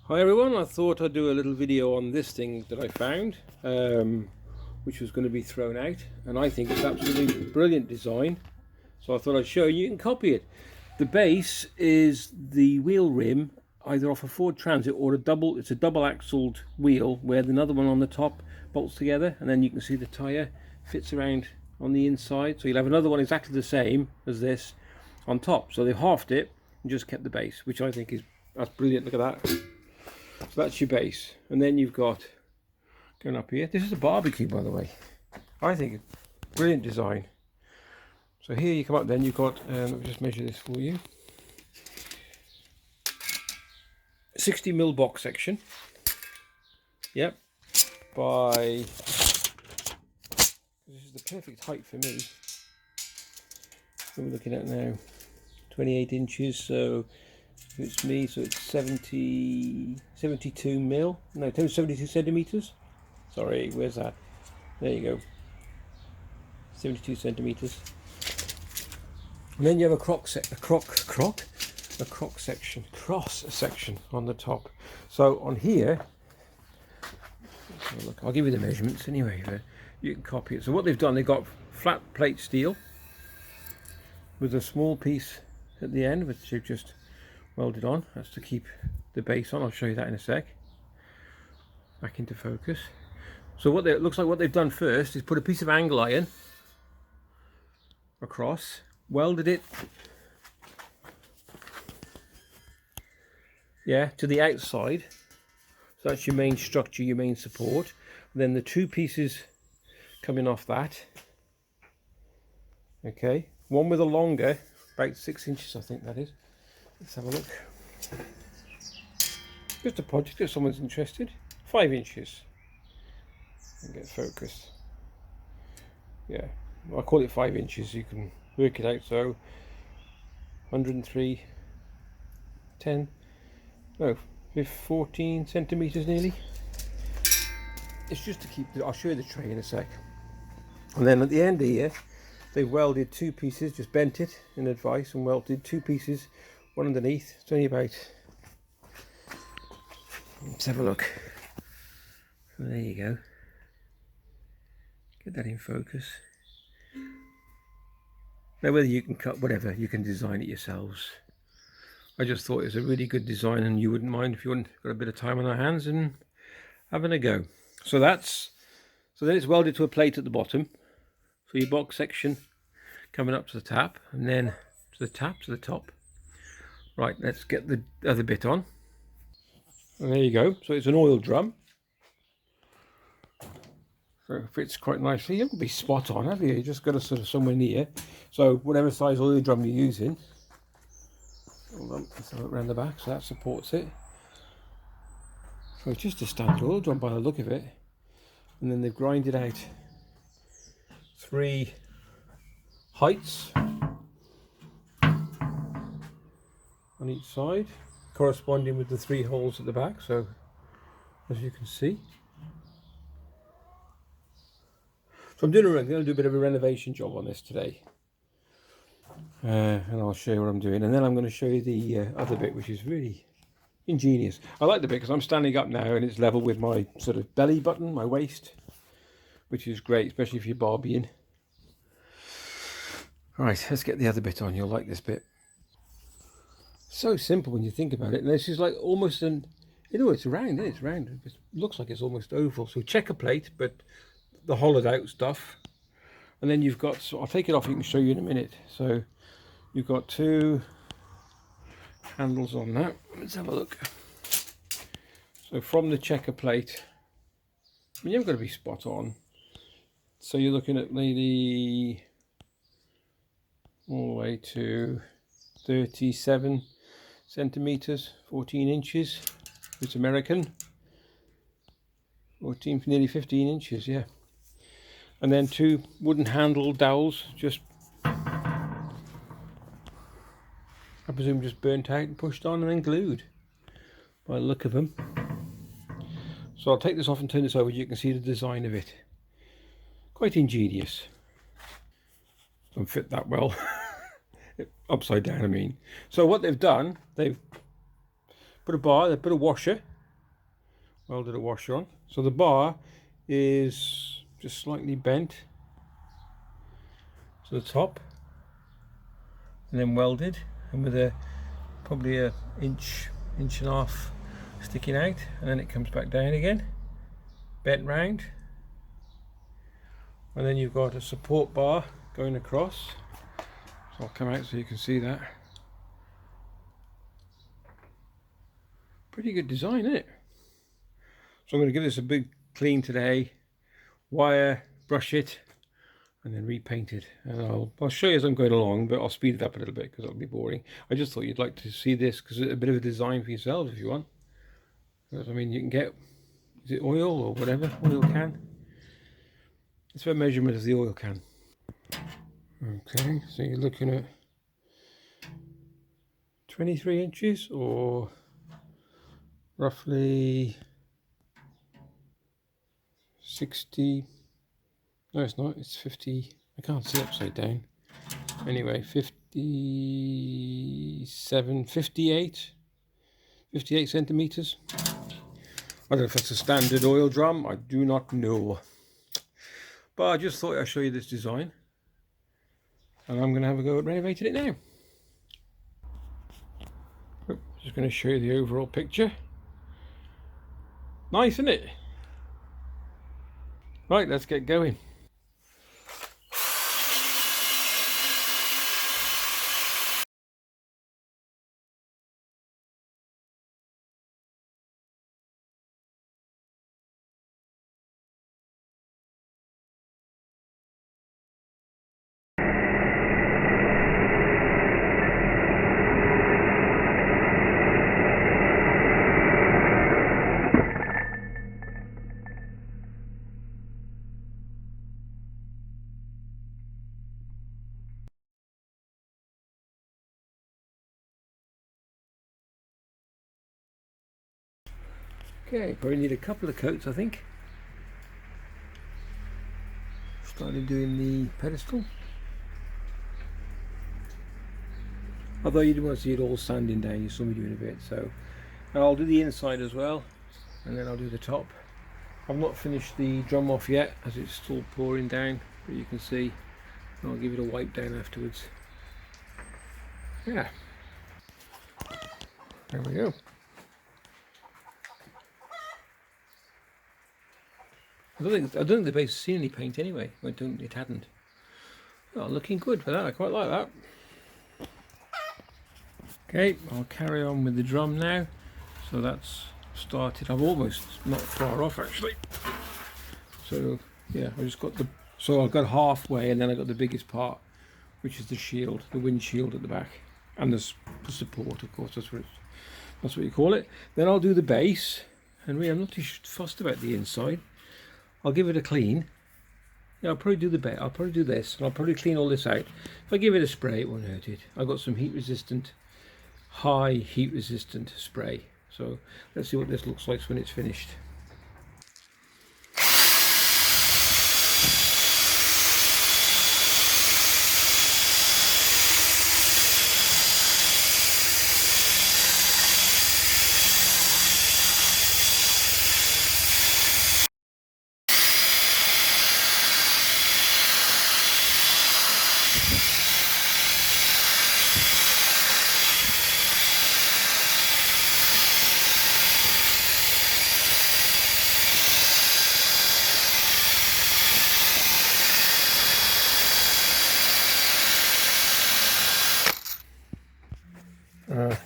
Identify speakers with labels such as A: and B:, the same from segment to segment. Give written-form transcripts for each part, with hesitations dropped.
A: Hi everyone, I thought I'd do a little video on this thing that I found, which was going to be thrown out, and I think it's absolutely brilliant design, so I thought I'd show you. You can copy it. The base is the wheel rim, either off a Ford Transit or it's a double axled wheel where another one on the top bolts together, and then you can see the tyre fits around on the inside, so you'll have another one exactly the same as this on top. So they've halved it and just kept the base, which I think that's brilliant. Look at that. So that's your base, and then you've got, going up here, this is a barbecue, by the way. I think brilliant design. So here you come up, then you've got, let me just measure this for you, 60mm box section. Yep. By, this is the perfect height for me. What we're looking at now, 28 inches, so it's me, so it's 72 mil, no, 72 centimeters. Sorry, where's that? There you go, 72 centimeters. And then you have a cross section on the top. So on here, look, I'll give you the measurements anyway, but you can copy it. So what they've done, they've got flat plate steel with a small piece at the end, which they've just welded on. That's to keep the base on. I'll show you that in a sec. Back into focus. So it looks like what they've done first is put a piece of angle iron across, welded it, yeah, to the outside. So that's your main structure, your main support. And then the two pieces coming off that, okay, one with a longer, about 6 inches, I think that is. Let's have a look. Just a project if someone's interested. 5 inches. And get focused. Yeah, I call it 5 inches. You can work it out. So 103, 10, no, 14 centimeters nearly. It's just to keep. I'll show you the tray in a sec. And then at the end here, they've welded two pieces. Just bent it in advice and welded two pieces. One underneath. It's only about, let's have a look. Well, there you go. Get that in focus. Now whether you can cut whatever, you can design it yourselves. I just thought it was a really good design, and you wouldn't mind if you hadn't got a bit of time on our hands and having a go. So then it's welded to a plate at the bottom. So your box section coming up to the tap, and then to the top. Right, let's get the other bit on. And there you go. So it's an oil drum. So it fits quite nicely. You haven't got to be spot on, have you? You just got to sort of somewhere near. So whatever size oil drum you're using. Hold on, let's have it around the back. So that supports it. So it's just a standard oil drum by the look of it. And then they've grinded out 3 heights on each side, corresponding with the 3 holes at the back. So as you can see, so I'm going to do a bit of a renovation job on this today, and I'll show you what I'm doing, and then I'm going to show you the other bit, which is really ingenious. I like the bit because I'm standing up now and it's level with my sort of belly button, my waist, which is great, especially if you're barbieing. Right, let's get the other bit on. You'll like this bit. So simple when you think about it. And this is like almost it's round, it's round. It looks like it's almost oval. So checker plate, but the hollowed out stuff. And then you've got, so I'll take it off, you can show you in a minute. So you've got 2 handles on that. Let's have a look. So from the checker plate, I mean, you've got to be spot on. So you're looking at maybe all the way to 37 centimeters, 14 inches. It's American. 14, nearly 15 inches, yeah. And then 2 wooden handle dowels, just, I presume, just burnt out and pushed on and then glued by the look of them. So I'll take this off and turn this over. You can see the design of it. Quite ingenious. Don't fit that well. Upside down, I mean. So what they've done, they've put a bar, they put a washer welded a washer on. So the bar is just slightly bent to the top and then welded, and with a probably a inch and a half sticking out, and then it comes back down again, bent round, and then you've got a support bar going across. So I'll come out so you can see that. Pretty good design, isn't it? So I'm going to give this a big clean today, wire, brush it, and then repaint it. And I'll show you as I'm going along, but I'll speed it up a little bit because it'll be boring. I just thought you'd like to see this because it's a bit of a design for yourselves if you want. I mean, you can get, is it oil or whatever, oil can? It's a measurement of the oil can. Okay, so you're looking at 23 inches or roughly 60, no it's not, it's 50, I can't see upside down. Anyway, 57, 58 centimeters. I don't know if that's a standard oil drum, I do not know. But I just thought I'd show you this design. And I'm going to have a go at renovating it now. Just going to show you the overall picture. Nice, isn't it? Right, let's get going. Okay, probably need a couple of coats, I think. Started doing the pedestal. Although you didn't want to see it all sanding down, you saw me doing a bit. So, and I'll do the inside as well, and then I'll do the top. I've not finished the drum off yet, as it's still pouring down, but you can see. And I'll give it a wipe down afterwards. Yeah. There we go. I don't think the base has seen any paint anyway. It hadn't. Oh, looking good for that. I quite like that. Okay, I'll carry on with the drum now. So that's started. I'm almost not far off actually. So yeah, I just got the. So I've got halfway, and then I got the biggest part, which is the shield, the windshield at the back, and the support. Of course, that's what you call it. Then I'll do the base, and really, I'm not too fussed about the inside. I'll give it a clean. Yeah, I'll probably do the bit. I'll probably do this, and I'll probably clean all this out. If I give it a spray, it won't hurt it. I've got some high heat resistant spray. So let's see what this looks like when it's finished.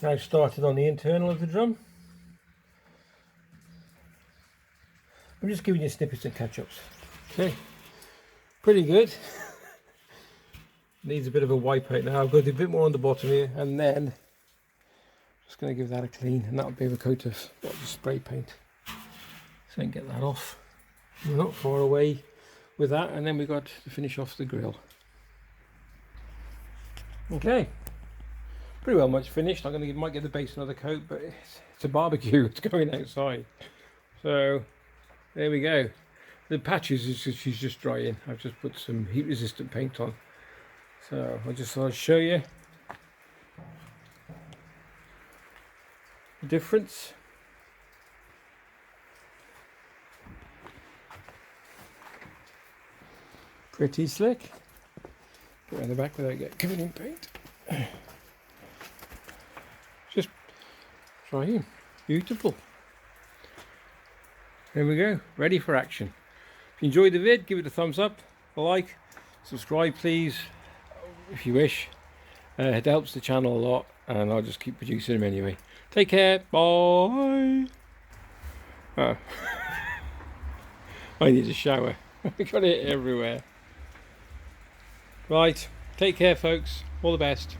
A: Now started on the internal of the drum. I'm just giving you snippets and catch-ups. Okay, pretty good. Needs a bit of a wipe out now. I've got to do a bit more on the bottom here, and then just going to give that a clean, and that'll be a coat of spray paint. So I can get that off. We're not far away with that, and then we've got to finish off the grill. Okay. Pretty well much finished. Might give the base another coat, but it's a barbecue. It's going outside. So there we go. The patches she's just drying. I've just put some heat resistant paint on. So I just thought I'd show you the difference. Pretty slick. Get around the back without getting covered in paint. Just try him. Beautiful. There we go. Ready for action. If you enjoyed the vid, give it a thumbs up, a like, subscribe please, if you wish. It helps the channel a lot, and I'll just keep producing them anyway. Take care. Bye. Oh. I need a shower. I got it everywhere. Right. Take care, folks. All the best.